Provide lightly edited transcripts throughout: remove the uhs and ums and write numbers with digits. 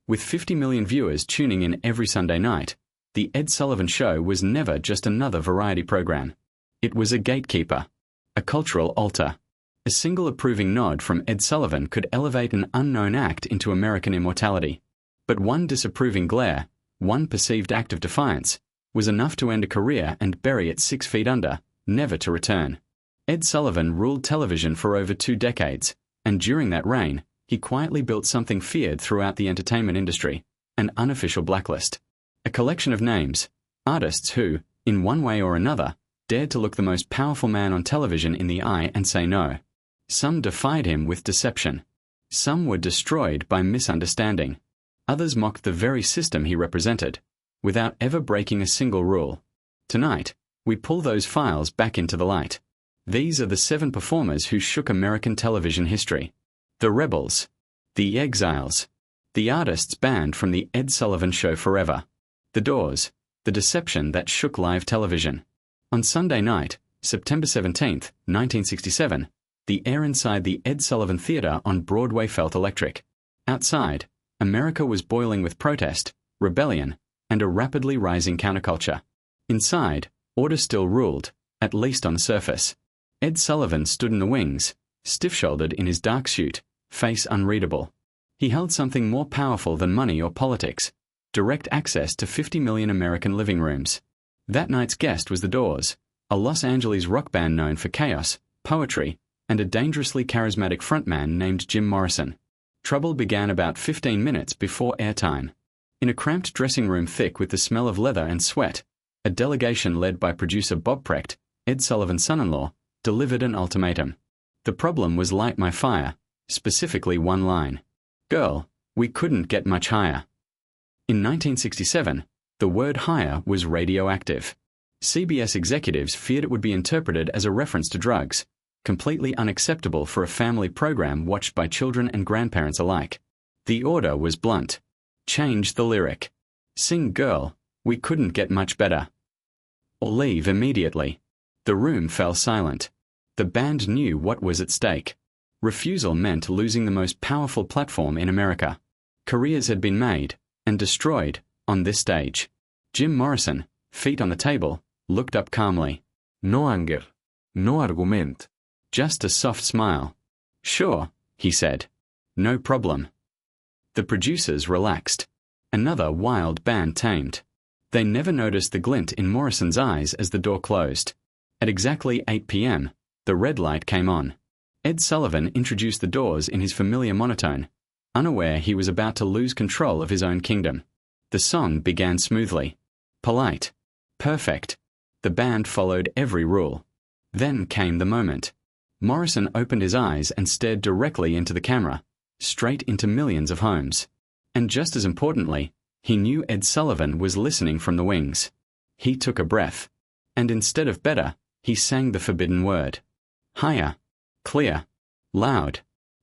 With 50 million viewers tuning in every Sunday night, The Ed Sullivan Show was never just another variety program. It was a gatekeeper, a cultural altar. A single approving nod from Ed Sullivan could elevate an unknown act into American immortality. But one disapproving glare, one perceived act of defiance, was enough to end a career and bury it 6 feet under, never to return. Ed Sullivan ruled television for over 2 decades, and during that reign, he quietly built something feared throughout the entertainment industry, an unofficial blacklist. A collection of names, artists who, in one way or another, dared to look the most powerful man on television in the eye and say no. Some defied him with deception. Some were destroyed by misunderstanding. Others mocked the very system he represented, without ever breaking a single rule. Tonight, we pull those files back into the light. These are the 7 performers who shook American television history. The rebels, the exiles, the artists banned from the Ed Sullivan Show forever. The Doors, the deception that shook live television. On Sunday night, September 17, 1967, the air inside the Ed Sullivan Theatre on Broadway felt electric. Outside, America was boiling with protest, rebellion, and a rapidly rising counterculture. Inside, order still ruled, at least on the surface. Ed Sullivan stood in the wings, stiff-shouldered in his dark suit, face unreadable. He held something more powerful than money or politics, direct access to 50 million American living rooms. That night's guest was The Doors, a Los Angeles rock band known for chaos, poetry, and a dangerously charismatic frontman named Jim Morrison. Trouble began about 15 minutes before airtime. In a cramped dressing room thick with the smell of leather and sweat, a delegation led by producer Bob Precht, Ed Sullivan's son-in-law, delivered an ultimatum. The problem was Light My Fire, specifically one line. Girl, we couldn't get much higher. In 1967, the word higher was radioactive. CBS executives feared it would be interpreted as a reference to drugs, completely unacceptable for a family program watched by children and grandparents alike. The order was blunt. Change the lyric. Sing Girl, we couldn't get much better. Or leave immediately. The room fell silent. The band knew what was at stake. Refusal meant losing the most powerful platform in America. Careers had been made, and destroyed, on this stage. Jim Morrison, feet on the table, looked up calmly. No anger. No argument. Just a soft smile. Sure, he said. No problem. The producers relaxed. Another wild band tamed. They never noticed the glint in Morrison's eyes as the door closed. At exactly 8 p.m., the red light came on. Ed Sullivan introduced The Doors in his familiar monotone, unaware he was about to lose control of his own kingdom. The song began smoothly. Polite. Perfect. The band followed every rule. Then came the moment. Morrison opened his eyes and stared directly into the camera, straight into millions of homes. And just as importantly, he knew Ed Sullivan was listening from the wings. He took a breath. And instead of better, he sang the forbidden word. Higher. Clear. Loud.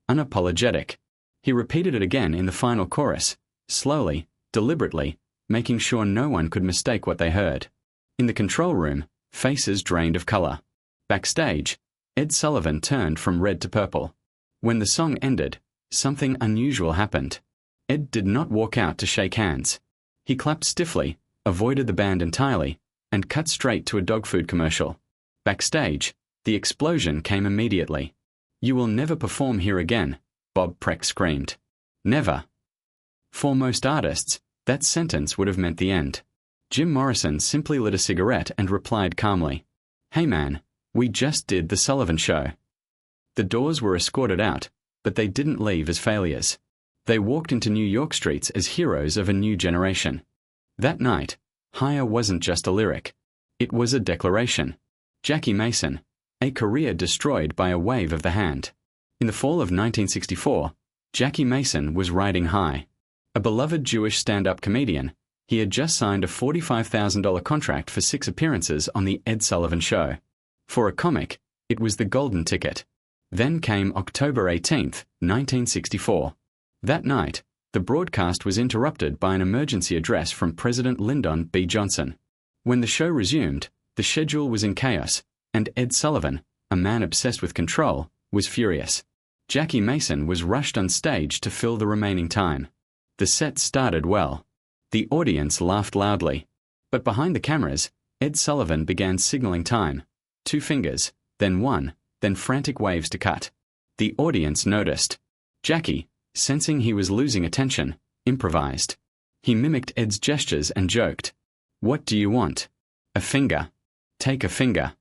Unapologetic. He repeated it again in the final chorus, slowly, deliberately, making sure no one could mistake what they heard. In the control room, faces drained of color. Backstage, Ed Sullivan turned from red to purple. When the song ended, something unusual happened. Ed did not walk out to shake hands. He clapped stiffly, avoided the band entirely, and cut straight to a dog food commercial. Backstage, the explosion came immediately. You will never perform here again, Bob Precht screamed. Never. For most artists, that sentence would have meant the end. Jim Morrison simply lit a cigarette and replied calmly, Hey man, we just did the Sullivan Show. The Doors were escorted out, but they didn't leave as failures. They walked into New York streets as heroes of a new generation. That night, Higher wasn't just a lyric. It was a declaration. Jackie Mason, a career destroyed by a wave of the hand. In the fall of 1964, Jackie Mason was riding high. A beloved Jewish stand-up comedian, he had just signed a $45,000 contract for 6 appearances on The Ed Sullivan Show. For a comic, it was the golden ticket. Then came October 18, 1964. That night, the broadcast was interrupted by an emergency address from President Lyndon B. Johnson. When the show resumed, the schedule was in chaos, and Ed Sullivan, a man obsessed with control, was furious. Jackie Mason was rushed on stage to fill the remaining time. The set started well. The audience laughed loudly. But behind the cameras, Ed Sullivan began signaling time. 2 fingers, then 1, then frantic waves to cut. The audience noticed. Jackie, sensing he was losing attention, improvised. He mimicked Ed's gestures and joked. "What do you want?" "A finger." "Take a finger."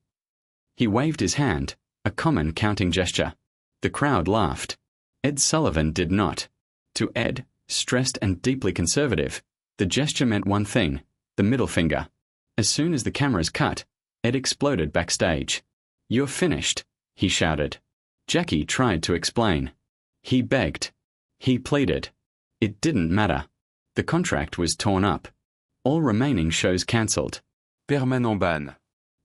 He waved his hand, a common counting gesture. The crowd laughed. Ed Sullivan did not. To Ed, stressed and deeply conservative, the gesture meant one thing, the middle finger. As soon as the cameras cut, Ed exploded backstage. "You're finished," he shouted. Jackie tried to explain. He begged. He pleaded. It didn't matter. The contract was torn up. All remaining shows cancelled. Permanent ban.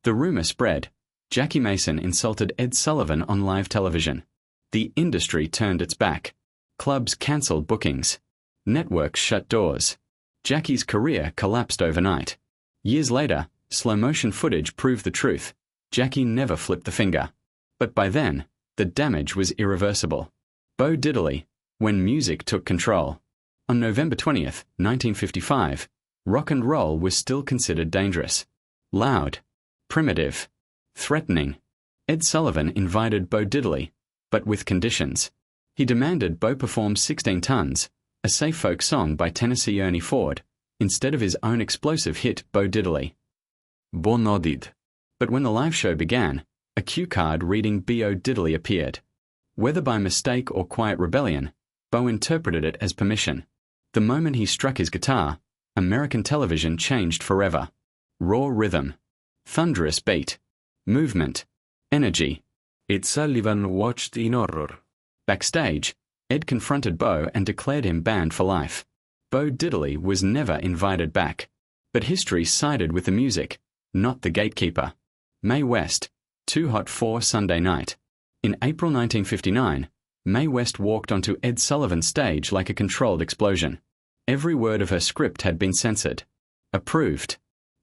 The rumor spread. Jackie Mason insulted Ed Sullivan on live television. The industry turned its back. Clubs cancelled bookings. Networks shut doors. Jackie's career collapsed overnight. Years later, slow-motion footage proved the truth. Jackie never flipped the finger. But by then, the damage was irreversible. Bo Diddley, when music took control. On November 20th, 1955, rock and roll was still considered dangerous. Loud. Primitive. Threatening. Ed Sullivan invited Bo Diddley, but with conditions. He demanded Bo perform 16 Tons, a safe folk song by Tennessee Ernie Ford, instead of his own explosive hit Bo Diddley. Bo nodded. But when the live show began, a cue card reading B.O. Diddley appeared. Whether by mistake or quiet rebellion, Bo interpreted it as permission. The moment he struck his guitar, American television changed forever. Raw rhythm. Thunderous beat. Movement. Energy. Ed Sullivan watched in horror. Backstage, Ed confronted Bo and declared him banned for life. Bo Diddley was never invited back. But history sided with the music, not the gatekeeper. Mae West, Too Hot for Sunday Night. In April 1959, Mae West walked onto Ed Sullivan's stage like a controlled explosion. Every word of her script had been censored. Approved.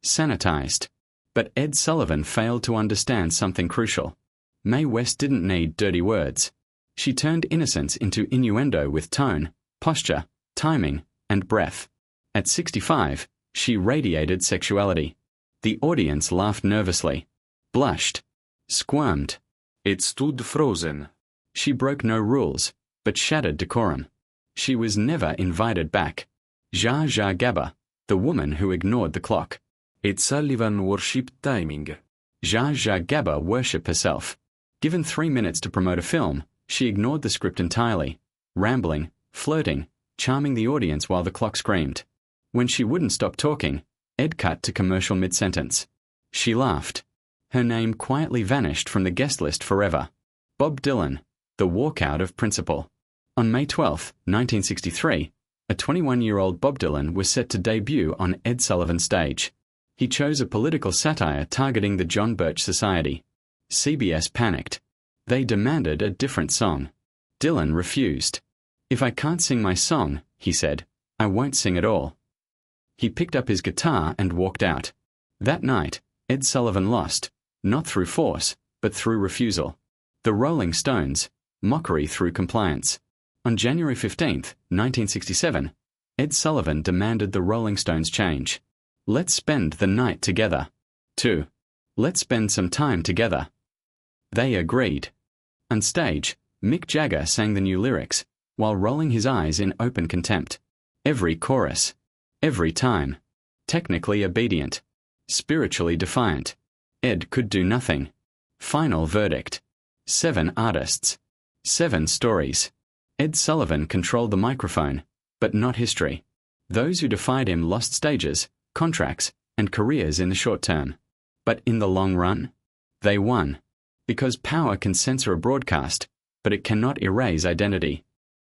Sanitized. But Ed Sullivan failed to understand something crucial. Mae West didn't need dirty words. She turned innocence into innuendo with tone, posture, timing, and breath. At 65, she radiated sexuality. The audience laughed nervously, blushed, squirmed. It stood frozen. She broke no rules, but shattered decorum. She was never invited back. Zsa Zsa Gabor, the woman who ignored the clock. Ed Sullivan worshipped timing. Zsa Zsa Gabor worshipped herself. Given 3 minutes to promote a film, she ignored the script entirely, rambling, flirting, charming the audience while the clock screamed. When she wouldn't stop talking, Ed cut to commercial mid-sentence. She laughed. Her name quietly vanished from the guest list forever. Bob Dylan, the walkout of principle. On May 12, 1963, a 21-year-old Bob Dylan was set to debut on Ed Sullivan's stage. He chose a political satire targeting the John Birch Society. CBS panicked. They demanded a different song. Dylan refused. "If I can't sing my song," he said, "I won't sing at all." He picked up his guitar and walked out. That night, Ed Sullivan lost, not through force, but through refusal. The Rolling Stones, mockery through compliance. On January 15, 1967, Ed Sullivan demanded the Rolling Stones change. "Let's spend the night together." 2. "Let's spend some time together." They agreed. On stage, Mick Jagger sang the new lyrics, while rolling his eyes in open contempt. Every chorus. Every time. Technically obedient. Spiritually defiant. Ed could do nothing. Final verdict. 7 artists. 7 stories. Ed Sullivan controlled the microphone, but not history. Those who defied him lost stages, contracts, and careers in the short term. But in the long run, they won. Because power can censor a broadcast, but it cannot erase identity.